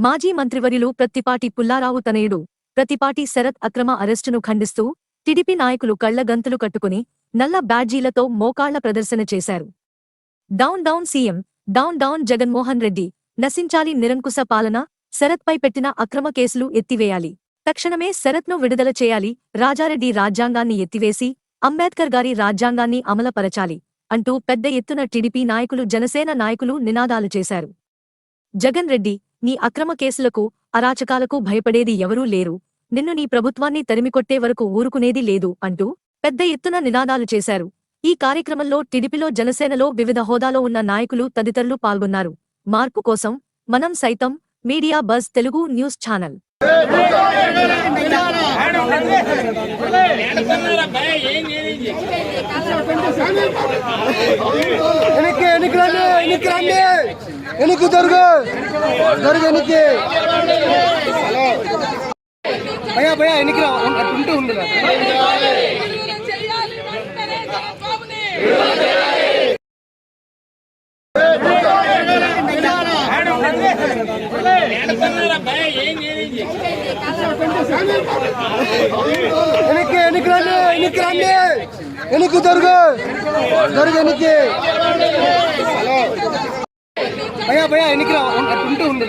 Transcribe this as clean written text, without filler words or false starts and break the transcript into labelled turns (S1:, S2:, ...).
S1: మాజీ మంత్రివర్యులు ప్రత్తిపాటి పుల్లారావు తనయుడు ప్రత్తిపాటి శరత్ అక్రమ అరెస్టును ఖండిస్తూ టీడీపీ నాయకులు కళ్లగంతులు కట్టుకుని నల్ల బ్యాడ్జీలతో మోకాళ్ల ప్రదర్శన చేశారు. Down down CM, down down Jaganmohan Reddy, నశించాలి నిరంకుశ పాలన, శరత్పై పెట్టిన అక్రమ కేసులు ఎత్తివేయాలి, తక్షణమే శరత్ను విడుదల చేయాలి, రాజారెడ్డి రాజ్యాంగాన్ని ఎత్తివేసి అంబేద్కర్ గారి రాజ్యాంగాన్ని అమలుపరచాలి అంటూ పెద్ద ఎత్తున టీడీపీ నాయకులు జనసేన నాయకులు నినాదాలు చేశారు. జగన్ రెడ్డి, నీ అక్రమ కేసులకు, అరాచకాలకు భయపడేది ఎవరూ లేరు, నిన్ను నీ ప్రభుత్వాన్ని తరిమికొట్టే వరకు ఊరుకునేది లేదు అంటూ పెద్ద ఎత్తున నినాదాలు చేశారు. ఈ కార్యక్రమంలో టీడీపీలో జనసేనలో వివిధ హోదాలో ఉన్న నాయకులు తదితరులు పాల్గొన్నారు. మార్పు కోసం మనం సైతం media buzz Telugu news channel.
S2: భయా భయా ఎన్నికల ఉంటూ ఉంది. ఎన్నిక జరుగు ఎన్నిక భయా భయా ఎన్నికల ఉంటూ ఉంది.